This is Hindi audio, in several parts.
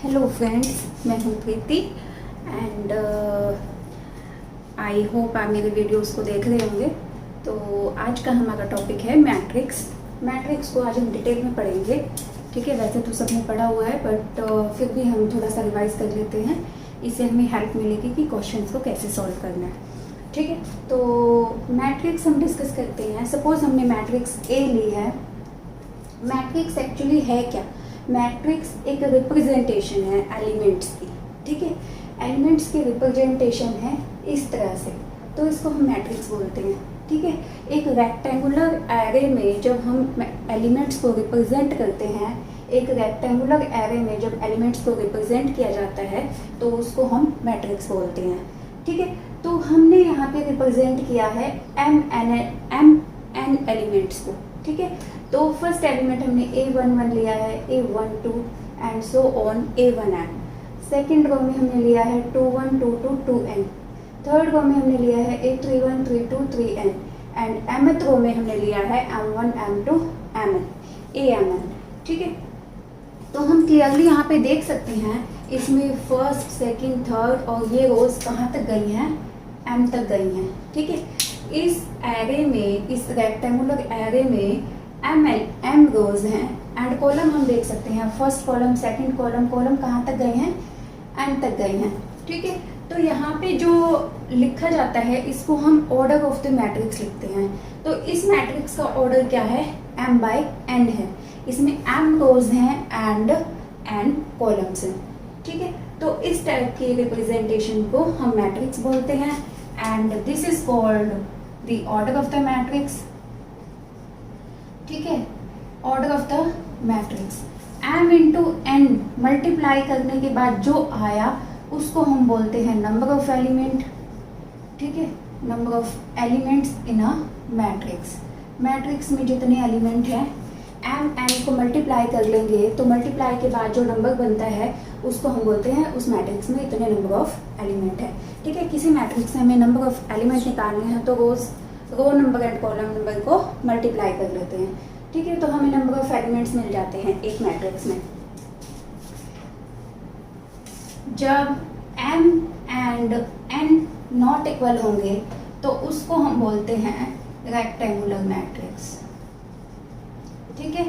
हेलो फ्रेंड्स, मैं हूँ प्रीति एंड आई होप आप मेरे वीडियोस को देख रहे होंगे। तो आज का हमारा टॉपिक है मैट्रिक्स। मैट्रिक्स को आज हम डिटेल में पढ़ेंगे। ठीक है, वैसे तो सबने पढ़ा हुआ है बट फिर भी हम थोड़ा सा रिवाइज कर लेते हैं। इससे हमें हेल्प मिलेगी कि क्वेश्चंस को कैसे सॉल्व करना है। ठीक है, तो मैट्रिक्स हम डिस्कस करते हैं। सपोज हमने मैट्रिक्स ए ली है। मैट्रिक्स एक्चुअली है क्या? मैट्रिक्स एक रिप्रेजेंटेशन है एलिमेंट्स की। ठीक है, एलिमेंट्स की रिप्रेजेंटेशन है इस तरह से, तो इसको हम मैट्रिक्स बोलते हैं। ठीक है, एक रेक्टेंगुलर एरे में जब हम एलिमेंट्स को रिप्रेजेंट करते हैं, एक रेक्टेंगुलर एरे में जब एलिमेंट्स को रिप्रेजेंट किया जाता है तो उसको हम मैट्रिक्स बोलते हैं। ठीक है, तो हमने यहाँ पे रिप्रेजेंट किया है एम एन एलिमेंट्स को। ठीक है, तो फर्स्ट एलिमेंट हमने A11 लिया है, A12 and so on A1n। Second row में हमने लिया है 21 22 2n। थर्ड रो में हमने लिया है A31 32 3n एंड mth रो में हमने लिया है M1 M2 Mn Amn। ठीक है, तो हम क्लियरली यहाँ पे देख सकते हैं इसमें फर्स्ट सेकंड थर्ड और ये रोज कहाँ तक गई हैं? M तक गई हैं। ठीक है, इस एरे में, इस रेक्टेंगुलर एरे में m रोज हैं एंड कॉलम हम देख सकते हैं फर्स्ट कॉलम सेकंड कॉलम कहाँ तक गए हैं? n तक गए हैं। ठीक है, तो यहाँ पे जो लिखा जाता है इसको हम ऑर्डर ऑफ द मैट्रिक्स लिखते हैं। तो इस मैट्रिक्स का ऑर्डर क्या है? m/n है। इसमें m रोज हैं एंड n कॉलम्स हैं। ठीक है, तो इस टाइप की रिप्रेजेंटेशन को हम मैट्रिक्स बोलते हैं and this is called the order of the matrix. ठीक है, order of the matrix. m into n multiply करने के बाद जो आया उसको हम बोलते हैं नंबर ऑफ एलिमेंट। ठीक है, number of elements in a matrix. Matrix में जितने एलिमेंट हैं m n को मल्टीप्लाई कर लेंगे तो मल्टीप्लाई के बाद जो नंबर बनता है उसको हम बोलते हैं उस मैट्रिक्स में इतने नंबर ऑफ एलिमेंट है। ठीक है, किसी मैट्रिक्स में हमें नंबर ऑफ एलिमेंट निकालने हैं तो row number and column number को मल्टीप्लाई कर लेते हैं। ठीक है, तो हमें नंबर ऑफ एलिमेंट्स मिल जाते हैं एक मैट्रिक्स में। जब m and n not equal होंगे तो उसको हम बोलते हैं रेक्टेंगुलर मैट्रिक्स। ठीक है,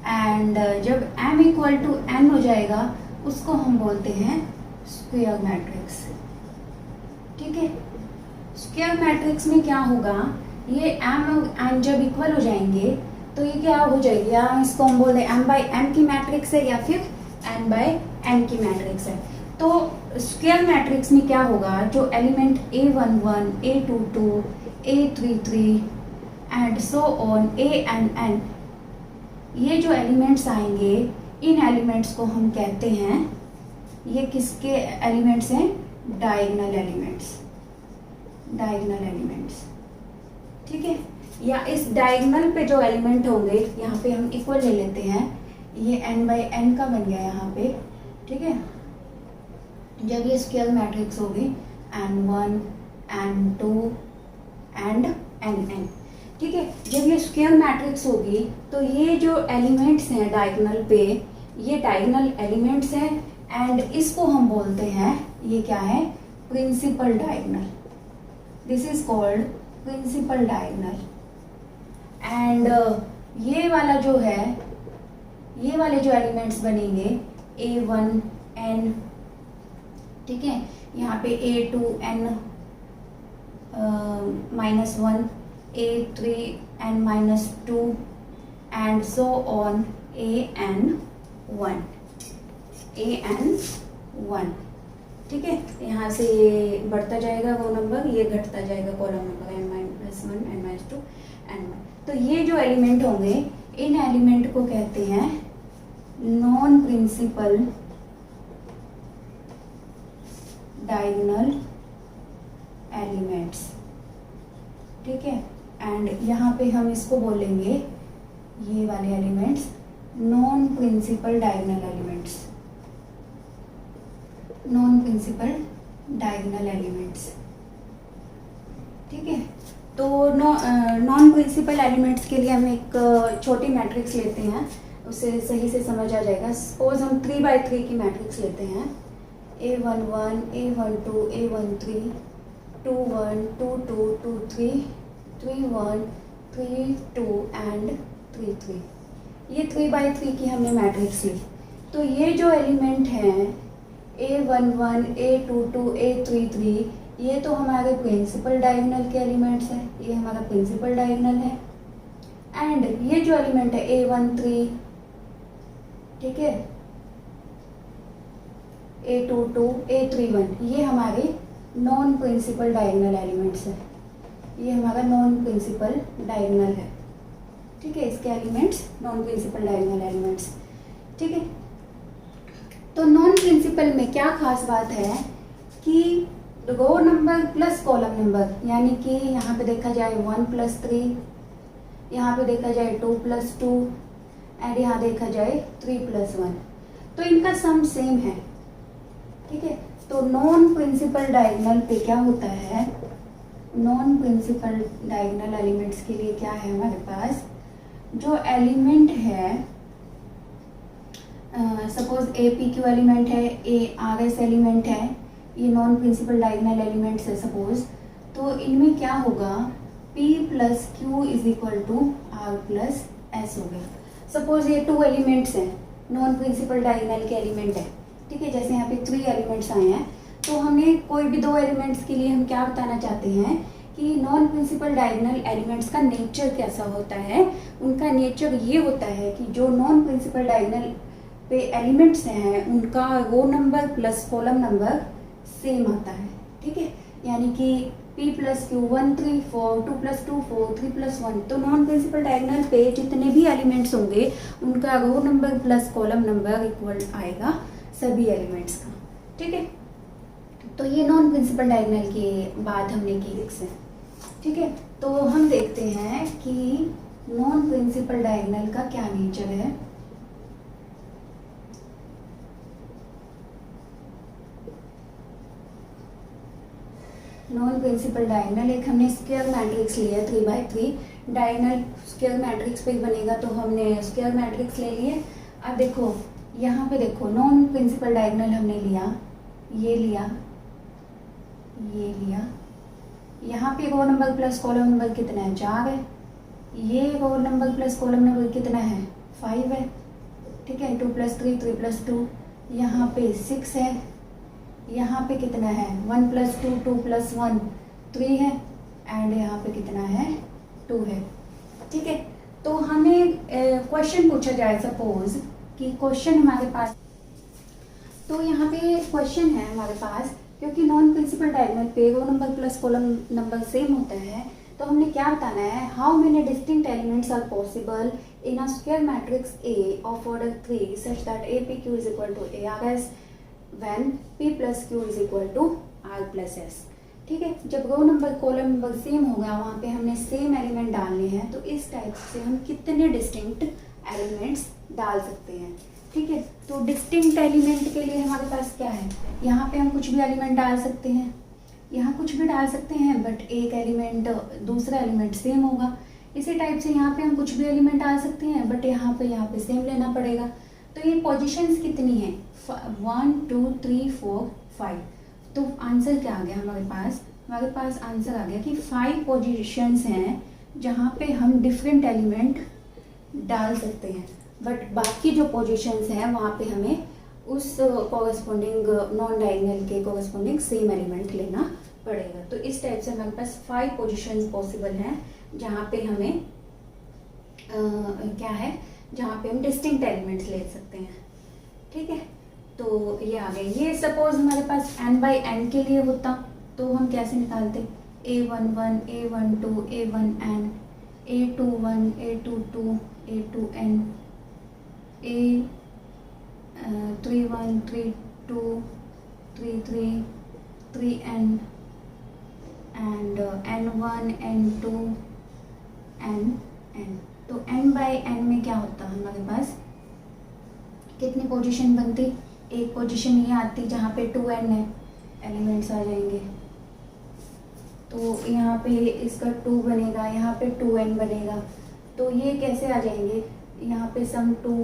एंड जब m इक्वल टू n हो जाएगा उसको हम बोलते हैं स्क्वायर मैट्रिक्स। ठीक है, स्क्वायर मैट्रिक्स में क्या होगा? ये m और n जब इक्वल हो जाएंगे तो ये क्या हो जाएगी? या इसको हम बोल दें m/m की मैट्रिक्स है या फिर n/n की मैट्रिक्स है। तो स्क्वायर मैट्रिक्स में क्या होगा? जो element A11 A22 A33 and so on Amn, ये जो एलिमेंट्स आएंगे इन एलिमेंट्स को हम कहते हैं, ये किसके एलिमेंट्स हैं? Diagonal elements. Diagonal elements. ठीक है, या इस डायगोनल पे जो एलिमेंट होंगे यहाँ पे हम इक्वल ले लेते हैं। ये n/n का बन गया यहाँ पे। ठीक है, जब ये स्क्वायर मैट्रिक्स होगी n1 n2 एंड nn। ठीक है, जब ये स्क्वायर मैट्रिक्स होगी तो ये जो एलिमेंट्स हैं डायगोनल पे, ये डायगोनल एलिमेंट्स हैं एंड इसको हम बोलते हैं, ये क्या है? Principal diagonal. This is called principal diagonal. And ये वाला जो है, ये वाले जो एलिमेंट्स बनेंगे A1n, ठीक है, यहाँ पे A2n -1 A3n -2 and so on an1। ठीक है, यहाँ से ये बढ़ता जाएगा रो नंबर, ये घटता जाएगा column number n-1 n-2 n1। तो ये जो एलिमेंट होंगे इन एलिमेंट को कहते हैं नॉन प्रिंसिपल डायगोनल एलिमेंट्स। ठीक है, एंड यहाँ पे हम इसको बोलेंगे, ये वाले elements non principal diagonal elements. Non principal diagonal elements. ठीक है, तो नॉन प्रिंसिपल एलिमेंट्स के लिए हम एक छोटी मैट्रिक्स लेते हैं उसे सही से समझ आ जाएगा। सपोज हम 3x3 की मैट्रिक्स लेते हैं, A11, A12, A13, 21, 22, 23, 31, 32 एंड 33। ये 3x3 की हमने मैट्रिक्स ली। तो ये जो एलिमेंट हैं A11, A22, A33, ये तो हमारे प्रिंसिपल डायगोनल के एलिमेंट्स हैं, ये हमारा प्रिंसिपल डायगोनल है। एंड ये जो एलिमेंट है A13, ठीक है, A22, A31, ये हमारे नॉन प्रिंसिपल डायगोनल एलिमेंट्स है। ये हमारा नॉन प्रिंसिपल डायगोनल है, ठीक है, इसके elements non principal diagonal elements, ठीक है। तो नॉन प्रिंसिपल में क्या खास बात है कि row number plus column number, यानी कि यहाँ पे देखा जाए 1 + 3, यहाँ पे देखा जाए 2 + 2 एंड यहाँ देखा जाए 3 + 1, तो इनका सम सेम है, ठीक है। तो नॉन प्रिंसिपल डायगोनल पे क्या होता है, नॉन प्रिंसिपल डायगोनल एलिमेंट्स के लिए क्या है हमारे पास, जो एलिमेंट है सपोज APQ एलिमेंट है, ARS एलिमेंट है, ये नॉन प्रिंसिपल डायगोनल एलिमेंट्स है सपोज, तो इनमें क्या होगा, P + Q = R + S हो गया। सपोज ये 2 एलिमेंट्स हैं, नॉन प्रिंसिपल डायगोनल के एलिमेंट है, ठीक है, जैसे यहाँ पे 3 एलिमेंट्स आए हैं, तो हमें कोई भी 2 एलिमेंट्स के लिए हम क्या बताना चाहते हैं कि नॉन प्रिंसिपल डायगोनल एलिमेंट्स का नेचर कैसा होता है। उनका नेचर ये होता है कि जो नॉन प्रिंसिपल डायगोनल पे एलिमेंट्स हैं उनका row number plus column number same आता है, ठीक है, यानी कि P + Q 1 3 4, 2 + 2 4, 3 + 1, तो नॉन प्रिंसिपल डायगोनल पे जितने भी एलिमेंट्स होंगे उनका row number plus column number equal आएगा सभी एलिमेंट्स का, ठीक है। तो ये नॉन प्रिंसिपल डायगोनल की बात हमने की एक से, ठीक है। तो हम देखते हैं कि नॉन प्रिंसिपल डायगोनल का क्या नेचर है। नॉन प्रिंसिपल डायगोनल, एक हमने स्क्वायर मैट्रिक्स लिया 3x3, डायगोनल स्क्वायर मैट्रिक्स पे बनेगा, तो हमने स्क्वायर मैट्रिक्स ले लिए। अब देखो यहाँ पे देखो नॉन प्रिंसिपल डायगोनल हमने लिया, ये लिया, ये लिया, यहाँ पे row number plus column number कितना है, 4 है, ये row number plus column number कितना है, 5 है, ठीक है, 2 + 3 3 + 2, यहाँ पे 6 है, यहाँ पे कितना है 1 + 2 2 + 1 3 है, एंड यहाँ पे कितना है 2 है, ठीक है। तो हमें क्वेश्चन पूछा जाए, सपोज कि क्वेश्चन हमारे पास, तो यहाँ पे क्वेश्चन है हमारे पास, क्योंकि नॉन प्रिंसिपल डायगोनल पे row number plus column number same होता है, तो हमने क्या बताना है, how many distinct elements are possible in a square matrix A of order 3 such that APQ = ARS when P + Q = R + S, ठीक है। जब row number column number same होगा वहाँ पे हमने सेम एलिमेंट डालने हैं, तो इस टाइप से हम कितने डिस्टिंक्ट एलिमेंट्स डाल सकते हैं, ठीक है। तो डिस्टिंक्ट एलिमेंट के लिए हमारे पास क्या है, यहाँ पे हम कुछ भी एलिमेंट डाल सकते हैं, यहाँ कुछ भी डाल सकते हैं, बट एक एलिमेंट दूसरा एलिमेंट सेम होगा। इसी टाइप से यहाँ पे हम कुछ भी एलिमेंट डाल सकते हैं, बट यहाँ पे सेम लेना पड़ेगा। तो ये पोजीशंस कितनी है, 1 2 3 4 5, तो आंसर क्या आ गया हमारे पास आंसर आ गया कि 5 पोजीशंस हैं जहाँ पे हम डिफरेंट एलिमेंट डाल सकते हैं, बट बाकी जो पोजीशंस हैं वहाँ पे हमें उस कॉरस्पॉन्डिंग नॉन डायगोनल के कॉरस्पॉन्डिंग सेम एलिमेंट लेना पड़ेगा। तो इस टाइप से हमारे पास 5 पोजीशंस पॉसिबल हैं जहाँ पे हमें क्या है, जहाँ पे हम डिस्टिंक्ट एलिमेंट्स ले सकते हैं, ठीक है। तो ये आ गए। ये सपोज हमारे पास n/n के लिए होता तो हम कैसे निकालते, A11 A12 A1n A21 A22 A2n A31 32 33 3n and n1 n2 n। तो n/n में क्या होता है हमारे पास, कितनी पोजीशन बनती, एक पोजीशन ये आती जहाँ पे 2n है, एलिमेंट्स आ जाएंगे, तो यहाँ पे इसका 2 बनेगा, यहाँ पे 2n बनेगा, तो ये कैसे आ जाएंगे, यहाँ पे सम 2,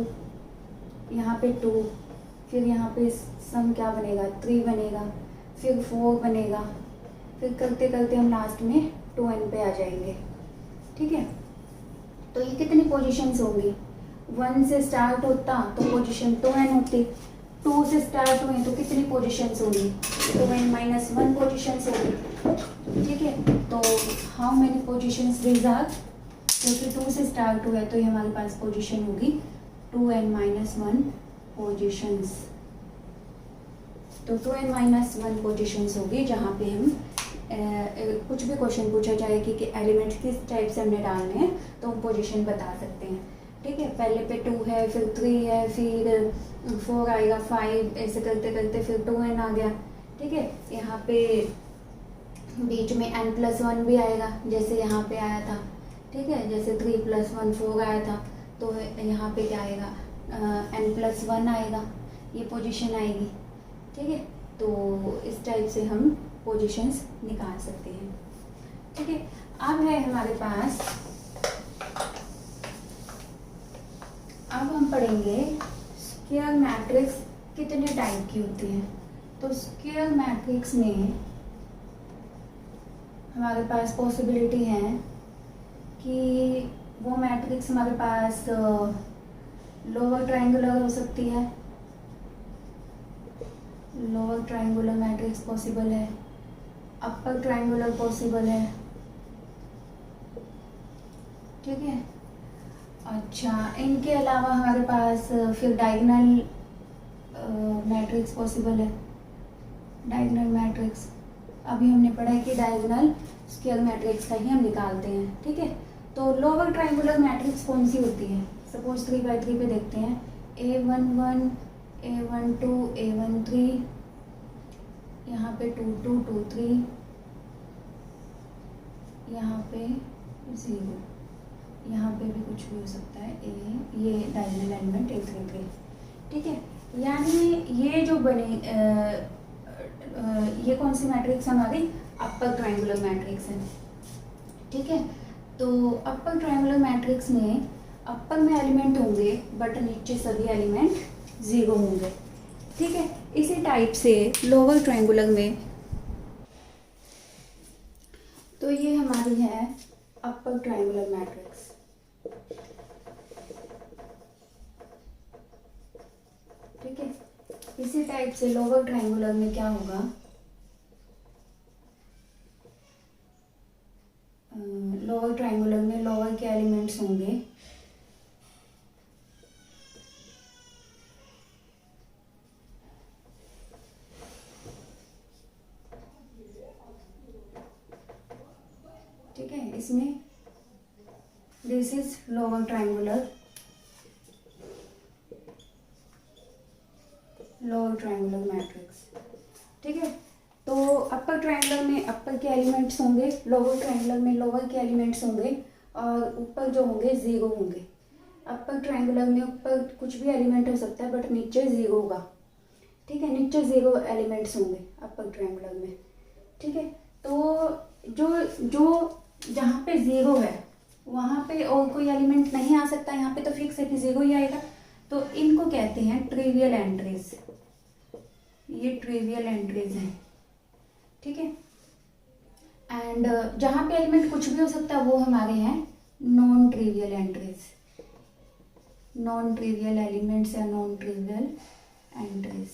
यहाँ पे 2, फिर यहाँ पे सम क्या बनेगा 3 बनेगा, फिर 4 बनेगा, फिर करते करते हम लास्ट में 2n पे आ जाएंगे। ठीक है, तो ये कितनी पोजीशंस होंगी, 1 से स्टार्ट होता तो पोजीशन 2n होती, 2 से स्टार्ट हुए तो कितनी पोजीशंस होंगी, 2n माइनस 1 पोजीशंस होंगी। ठीक है, तो how many positions these are, क्योंकि 2 से स्टार्ट हुआ है तो ये हमारे पास पोजीशन होगी 2n माइनस 1 पोजीशंस। तो 2n माइनस 1 पोजीशंस होगी जहाँ पे हम कुछ भी क्वेश्चन पूछा जाए कि एलिमेंट्स किस टाइप से हमने डालने हैं तो हम पोजीशन बता सकते हैं। ठीक है, पहले पे 2 है, फिर 3 है, फिर 4 आएगा, 5, ऐसे करते करते फिर 2n आ गया। ठीक है, यहाँ पे बीच में n+1 भी आएगा जैसे यहाँ पे आया था। ठीक है, जैसे 3+1 4 आया था, तो यहाँ पे क्या आएगा n+1 आएगा, ये पोजीशन आएगी। ठीक है, तो इस टाइप से हम पोजीशंस निकाल सकते हैं। ठीक है, अब है हमारे पास, अब हम पढ़ेंगे स्क्वायर मैट्रिक्स कितने टाइप की होती है। तो स्क्वायर मैट्रिक्स में हमारे पास पॉसिबिलिटी है कि वो मैट्रिक्स हमारे पास लोअर ट्रायंगुलर हो सकती है, लोअर ट्रायंगुलर मैट्रिक्स पॉसिबल है, अपर ट्रायंगुलर पॉसिबल है। ठीक है, अच्छा, इनके अलावा हमारे पास फिर डायगोनल मैट्रिक्स पॉसिबल है, डायगोनल मैट्रिक्स। अभी हमने पढ़ा है कि डायगोनल स्क्वायर मैट्रिक्स का ही हम निकालते हैं। ठीक है, तो लोअर ट्रायंगुलर मैट्रिक्स कौन सी होती है, सपोज 3x3 पे देखते हैं, A11 A12 A13, यहाँ पे 2 2 2 3, यहाँ पे 0, यहाँ पे भी कुछ भी हो सकता है, ये डायगोनल एलिमेंट A33। ठीक है, यानी ये जो बने ये कौन सी मैट्रिक्स हमारी अपर ट्रायंगुलर मैट्रिक्स है। ठीक है, तो अपर ट्रायंगुलर मैट्रिक्स में अपर में एलिमेंट होंगे बट नीचे सभी एलिमेंट 0 होंगे। ठीक है, इसी टाइप से लोअर ट्रायंगुलर में, तो ये हमारी है अपर ट्रायंगुलर मैट्रिक्स। ठीक है, इसी टाइप से लोअर ट्रायंगुलर में क्या होगा, लोअर ट्रायंगुलर में लोअर के एलिमेंट्स होंगे ठीक है, इसमें this is lower triangular, lower triangular matrix. ठीक है, तो अपर ट्रायंगुलर में अपर के एलिमेंट्स होंगे, लोअर ट्रायंगुलर में लोअर के एलिमेंट्स होंगे और ऊपर जो होंगे 0 होंगे। अपर ट्रायंगुलर में ऊपर कुछ भी एलिमेंट हो सकता है बट नीचे 0 होगा। ठीक है, नीचे 0 एलिमेंट्स होंगे अपर ट्रायंगुलर में। ठीक है, तो जो जहाँ पे 0 है वहाँ पे और कोई एलिमेंट नहीं आ सकता, यहाँ पे तो फिक्स है कि 0 ही आएगा। तो इनको कहते हैं ट्रिवियल एंट्रीज, ये ट्रिवियल एंट्रीज हैं। ठीक है, एंड जहाँ पे एलिमेंट कुछ भी हो सकता है वो हमारे हैं non trivial entries, non trivial elements या नॉन ट्रिवियल एंट्रीज।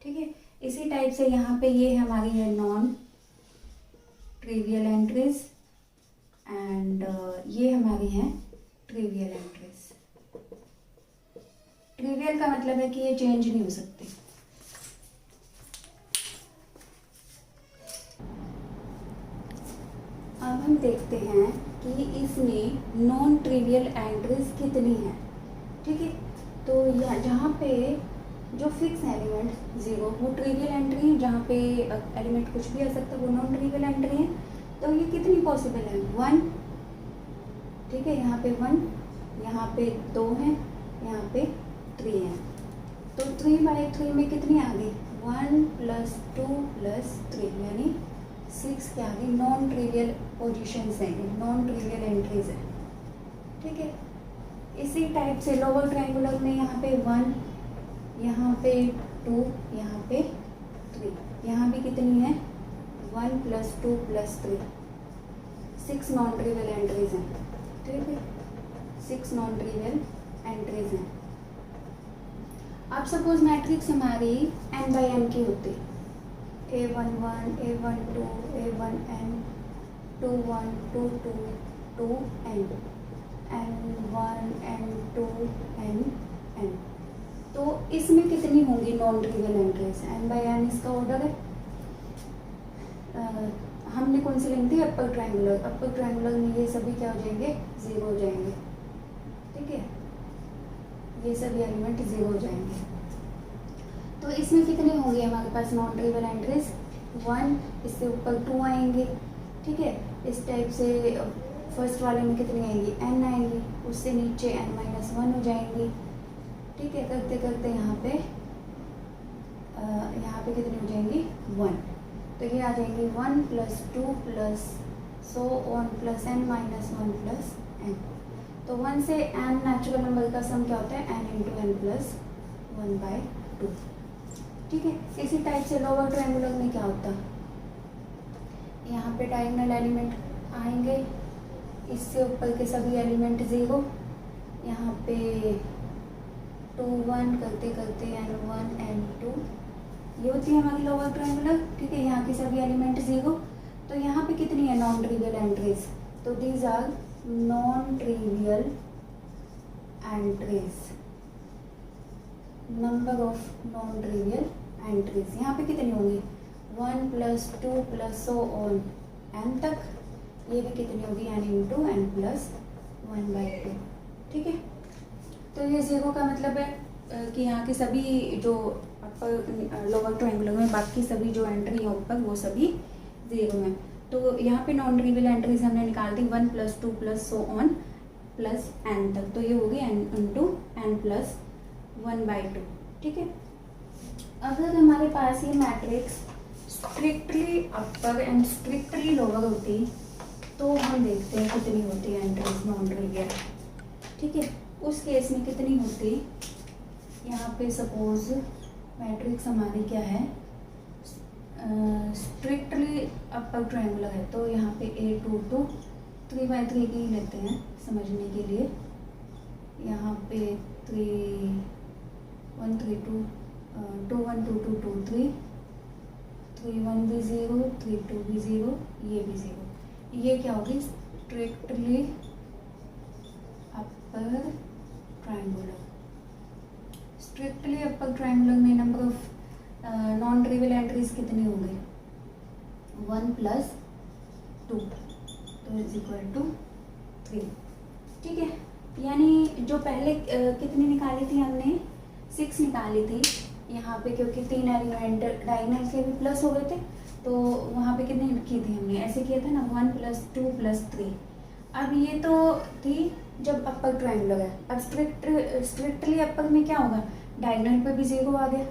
ठीक है, इसी टाइप से यहाँ पे ये हमारी है नॉन ट्रिवियल एंट्रीज एंड ये हमारी हैं ट्रिवियल एंट्रीज। ट्रिवियल का मतलब है कि ये चेंज नहीं हो सकती। अब हम देखते हैं कि इसमें नॉन ट्रिवियल एंट्रीज कितनी हैं। ठीक है, तो यहाँ जहाँ पे जो फिक्स एलिमेंट 0 वो ट्रिवियल एंट्री है, जहाँ पे एलिमेंट कुछ भी आ सकता है वो नॉन ट्रिवियल एंट्री है। तो ये कितनी पॉसिबल है, 1। ठीक है, यहाँ पे 1, यहाँ पे 2 है, यहाँ पे 3 है। तो 3/3 में कितनी आ गई, 1 + 2 + 3 यानी 6 क्या आ गई, नॉन ट्रिवियल पोजिशंस हैं, नॉन ट्रिवियल एंट्रीज है। ठीक है, इसी टाइप से लोअर ट्रायंगुलर में यहाँ पे 1, यहाँ पे 2, यहाँ पे 3, यहाँ भी कितनी है 1 + 2 + 3, 6 नॉन ट्रिवियल एंट्रीज हैं, ठीक है, 6 नॉन ट्रिवियल एंट्रीज हैं। अब सपोज मैट्रिक्स हमारी n/n की होती, A11, A12, A1n, 2-1, 2-2, 2n, n1, n2, nn, तो इसमें कितनी होंगी नॉन ट्रिवियल एंट्रीज? n/n इसका ऑर्डर है। हमने कौन सी लेंगे थी? Upper triangular. अपर ट्रायंगुलर में ये सभी क्या हो जाएंगे? 0 हो जाएंगे, ठीक है, ये सभी एलिमेंट 0 हो जाएंगे। तो इसमें कितने होंगे हमारे पास नॉन ट्रिवियल एंट्रीज? 1, इससे ऊपर 2 आएंगे, ठीक है। इस टाइप से फर्स्ट वाले में कितनी आएंगी? n आएंगी, उससे नीचे n-1 हो जाएंगी, ठीक है। करते करते यहाँ पे कितनी हो जाएंगी? 1, तो ये आ जाएंगी 1 + 2 + so on + n-1 + n। तो 1 से n नेचुरल नंबर का सम क्या होता है? n × n + 1/2, ठीक है। इसी टाइप से लोअर ट्रायंगुलर में क्या होता है? यहाँ पे डायगोनल एलिमेंट आएंगे, इससे ऊपर के सभी एलिमेंट 0, यहाँ पे 2, 1 करते करते n1, n2, ये होती है हमारी लोअर ट्रायंगुलर, ठीक है। यहाँ के सभी एलिमेंट 0, तो यहाँ पे कितनी है नॉन ट्रिवियल एंट्रीज? तो these are non trivial entries, number of non trivial entries. यहाँ पे कितनी होंगी? 1 + 2 + so on n तक, ये भी कितनी होगी? n × n + 1/2, ठीक है। तो ये 0 का मतलब है कि यहाँ के सभी जो अपर लोअर ट्रायंगुलर में बाकी सभी जो एंट्री है ऊपर वो सभी 0 हैं। तो यहाँ पे नॉन ट्रिवियल एंट्रीज हमने निकाल दी 1 + 2 + so on + n तक, तो ये होगी n × n + 1/2, ठीक है। अगर हमारे पास ये matrix strictly upper and strictly lower होती, तो हम देखते हैं कितनी होती है एंट्रीज नॉन ट्रिवियल, ठीक है। उस केस में कितनी होती? यहाँ पे सपोज मैट्रिक्स हमारी क्या है? स्ट्रिक्टली अपर ट्रायंगुलर है, तो यहाँ पे A22 3/3 की ही लेते हैं समझने के लिए। यहाँ पे 3 1 3 2 2 1 2 2 2 3 3 1 भी 0, 3 2 भी 0, ये भी 0, ये क्या होगी? Strictly upper triangular. Strictly upper triangular में number of non trivial entries कितनी होंगी? 1 + 2, तो = 3, ठीक है। यानी जो पहले कितनी निकाली थी हमने? 6 निकाली थी यहाँ पे, क्योंकि 3 एलिमेंट डायगोनल के भी प्लस हो गए थे, तो वहाँ पे कितनी की थी हमने? ऐसे किया था ना, 1 + 2 + 3। अब ये तो थी जब अपर ट्रायंगुलर है। अब स्ट्रिक्टली अपर में क्या होगा? डायगोनल पे भी 0 आ गया,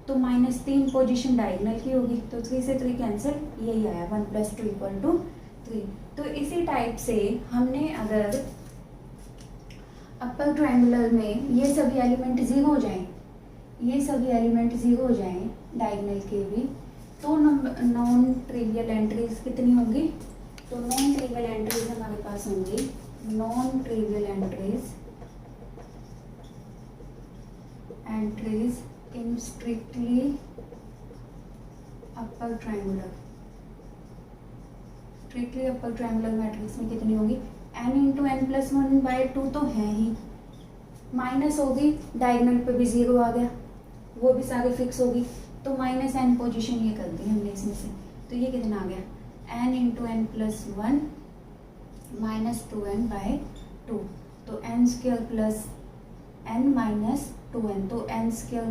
तो -3 पोजीशन डायगोनल की होगी, तो 3 से 3 कैंसिल, यही आया 1 + 2 = 3। तो इसी टाइप से हमने अगर अपर ट्रायंगुलर में ये सभी एलिमेंट 0 हो जाएं, ये सभी एलिमेंट 0 हो जाएं डायगोनल के भी, तो नॉन ट्रिवियल एंट्रीज कितनी होंगी? तो नॉन ट्रिवियल एंट्रीज हमारे पास होंगी, non trivial entries in strictly upper triangular. Strictly upper triangular matrix में कितनी होगी? n × n + 1/2 तो है ही, माइनस होगी, डायगोनल पे भी 0 आ गया, वो भी सारे फिक्स होगी, तो -n पोजीशन ये कर दी हमने इसमें से, तो ये कितना आ गया? n × n + 1 - 2n/2, तो n² + n - 2n, तो n² -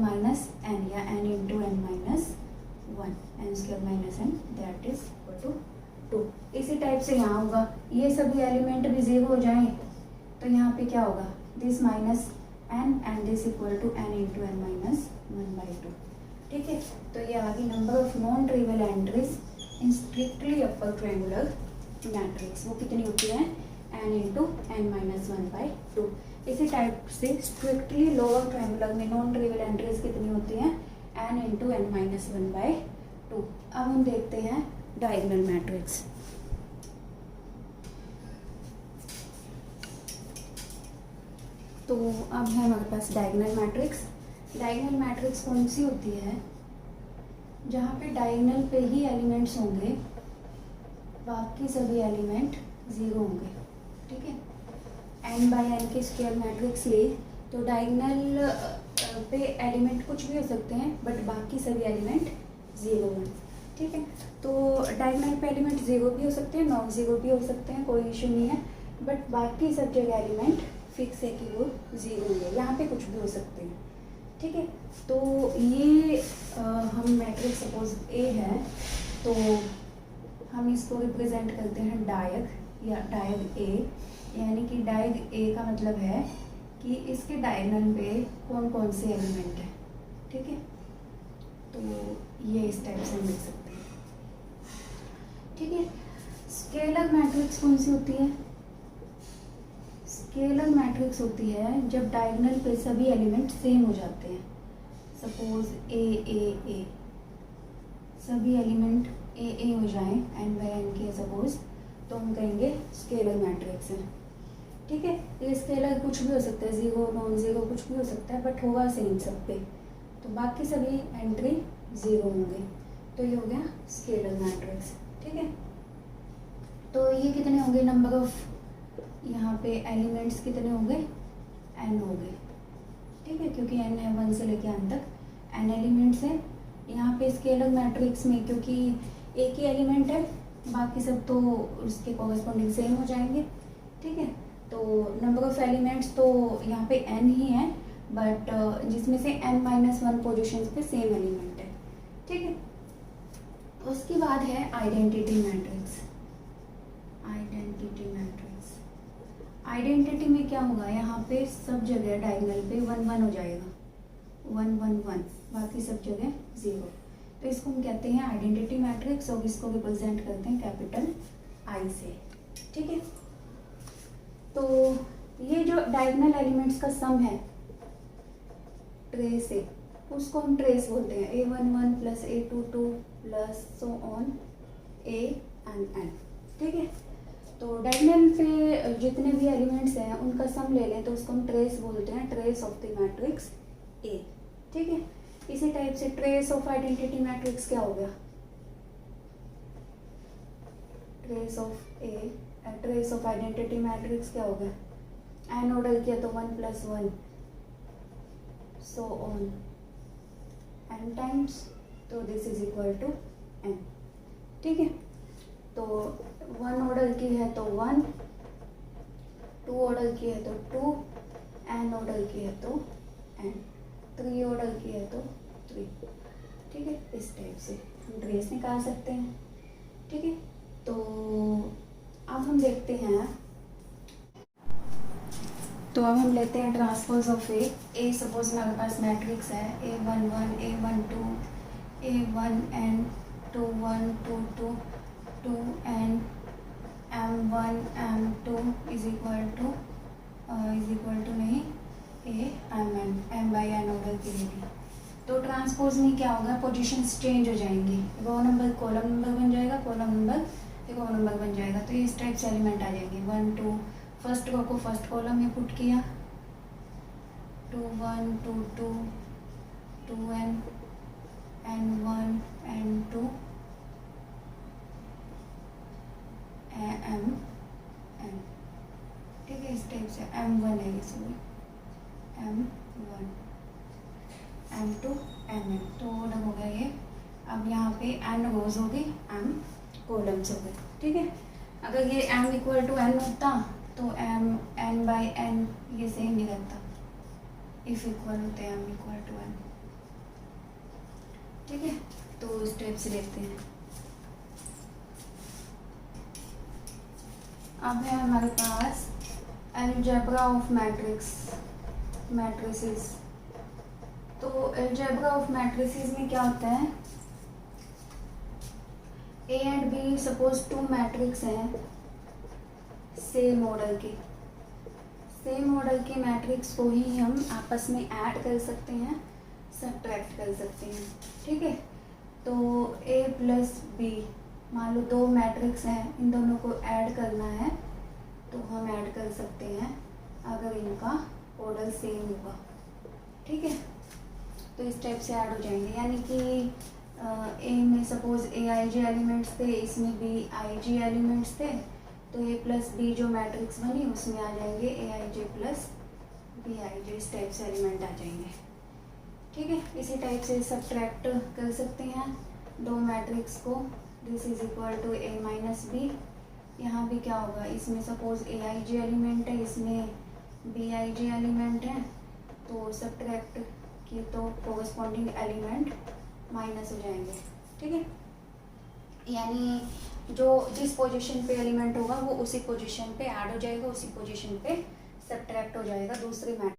n या n × n - 1, n² - n, that is equal to 2। इसी टाइप से यहाँ होगा, ये सभी एलिमेंट भी 0 हो जाएं, तो यहाँ पे क्या होगा? This -n and this equal to n × n - 1/2, ठीक है। तो ये आ गई number of non trivial entries in strictly upper triangular matrix. वो कितनी होती है? n × n - 1/2। इसी टाइप से स्ट्रिक्टली लोअर ट्रायंगुलर में नॉन ट्रिवियल एंट्रीज कितनी होती हैं, n इंटू n माइनस 1/2। अब हम देखते हैं डायगोनल मैट्रिक्स। तो अब है हमारे पास डायगोनल मैट्रिक्स। डायगोनल मैट्रिक्स कौन सी होती है, जहाँ पे डायगोनल पे ही एलिमेंट्स होंगे, बाकी सभी एलिमेंट ज़ीरो होंगे। ठीक है, n बाई n के स्क्वायर मैट्रिक्स ले तो डायगोनल पे एलिमेंट कुछ भी हो सकते हैं बट बाकी सभी एलिमेंट ज़ीरो हैं। ठीक है, तो डायगोनल पे एलिमेंट ज़ीरो भी हो सकते हैं, नॉन ज़ीरो भी हो सकते हैं, कोई इशू नहीं है, बट बाकी सब जगह एलिमेंट फिक्स है कि वो ज़ीरो है, यहाँ पे कुछ भी हो सकते हैं। ठीक है, तो ये हम मैट्रिक्स सपोज ए है तो हम इसको रिप्रेजेंट करते हैं डायग या डायग ए, यानी कि डायग ए का मतलब है कि इसके डायगोनल पे कौन कौन से एलिमेंट हैं। ठीक है, तो ये इस टाइप से हम लिख सकते हैं। ठीक है, स्केलर मैट्रिक्स कौन सी होती है, स्केलर मैट्रिक्स होती है जब डायगोनल पे सभी एलिमेंट सेम हो जाते हैं। सपोज ए सभी एलिमेंट ए हो जाएं n बाई n के सपोज, तो हम कहेंगे स्केलर मैट्रिक्स है। ठीक है, ये स्केलर कुछ भी हो सकता है, ज़ीरो नॉन ज़ीरो कुछ भी हो सकता है, बट होगा सेम सब पे, तो बाकी सभी एंट्री ज़ीरो होंगे, तो ये हो गया स्केलर मैट्रिक्स। ठीक है, तो ये कितने होंगे, नंबर ऑफ यहाँ पे एलिमेंट्स कितने होंगे, n हो गए। ठीक है, क्योंकि n है 1 से लेके n तक, n एलिमेंट्स है यहाँ पे स्केलर मैट्रिक्स में, क्योंकि एक ही एलिमेंट है, बाकी सब तो उसके कॉरेस्पॉन्डिंग सेम हो जाएंगे। ठीक है, तो नंबर ऑफ एलिमेंट्स तो यहाँ पे n ही है, बट जिसमें से n माइनस 1 पोजिशन पे सेम एलिमेंट है। ठीक है, उसके बाद है identity matrix. Identity matrix, identity में क्या होगा, यहाँ पे सब जगह डायगोनल पे 1 1 हो जाएगा, 1 1 1, बाकी सब जगह ज़ीरो, तो इसको हम कहते हैं आइडेंटिटी मैट्रिक्स, और इसको रिप्रेजेंट करते हैं कैपिटल I से। ठीक है, तो ये जो डायगोनल एलिमेंट्स का सम है ट्रेस ए, उसको हम ट्रेस बोलते हैं, A11 plus A22 plus so on AN। ठीक है, तो डायगोनल पे जितने भी एलिमेंट्स हैं उनका सम ले लें तो उसको हम ट्रेस बोलते हैं, trace of the matrix A. ठीक है, इसी टाइप से ट्रेस ऑफ आइडेंटिटी मैट्रिक्स क्या हो गया, trace of A, trace of identity matrix क्या हो गया, एन ऑर्डर किया तो 1 plus 1 so on n times, तो this is equal to n. ठीक है, तो 1 ऑर्डर की है तो 1, 2 ऑर्डर की है तो 2, n ऑर्डर की है तो n, 3 ऑर्डर की है तो 3। ठीक है, इस टाइप से हम ट्रेस निकाल सकते हैं। ठीक है, तो अब हम देखते हैं, तो अब हम लेते हैं ट्रांसपोज ऑफ ए सपोज हमारे पास मैट्रिक्स है A11 A12 A1n 2 1 2 2 2n m1 m2 is equal to नहीं a m by n order की रेडी, तो ट्रांसपोज में क्या होगा, पोजीशंस चेंज हो जाएंगी, रो नंबर कॉलम नंबर बन जाएगा, कॉलम नंबर रो नंबर बन जाएगा, तो ये इस टाइप से एलिमेंट आ जाएंगे। 1 2, फर्स्ट रो को फर्स्ट कॉलम में पुट किया, 2 1 2 2 2n n1 n2 m n। ठीक है, इस टाइप से m1 है, इसमें m1 m2 mn, तो अलग हो गया ये। अब यहाँ पे n रोज हो गई, m कॉलम्स हो गए। ठीक है, अगर ये m इक्वल टू n होता तो m n बाई n ये सेम नहीं रहता, इफ इक्वल होते m इक्वल टू n। ठीक है, तो स्टेप से देखते हैं। अब है हमारे पास अलजेब्रा ऑफ मैट्रिसेस। तो अलजेब्रा ऑफ मैट्रिसेस में क्या होता है, A and B suppose 2 matrix हैं सेम ऑर्डर के, सेम मॉडल के मैट्रिक्स को ही हम आपस में ऐड कर सकते हैं, सब्ट्रैक्ट कर सकते हैं। ठीक है, तो A प्लस B, मान लो दो मैट्रिक्स हैं, इन दोनों को ऐड करना है तो हम ऐड कर सकते हैं अगर इनका ऑर्डर सेम होगा। ठीक है, तो इस टाइप से ऐड हो जाएंगे, यानी कि A में सपोज AIJ एलिमेंट्स थे, इसमें BIJ एलिमेंट्स थे, तो A प्लस B जो मैट्रिक्स बनी उसमें आ जाएंगे AIJ प्लस BIJ, इस टाइप से एलिमेंट आ जाएंगे। ठीक है, इसी टाइप से सब्ट्रैक्ट कर सकते हैं दो मैट्रिक्स को। This is equal to A minus B, यहाँ भी क्या होगा, इसमें सपोज AIJ एलिमेंट है, इसमें BIJ एलिमेंट है, तो सब्ट्रैक्ट की तो कोरस्पॉन्डिंग एलिमेंट माइनस हो जाएंगे। ठीक है, यानी जो जिस पोजीशन पे एलिमेंट होगा वो उसी पोजीशन पे ऐड हो जाएगा, उसी पोजीशन पे सब्ट्रैक्ट हो जाएगा दूसरे मैट्रिक्स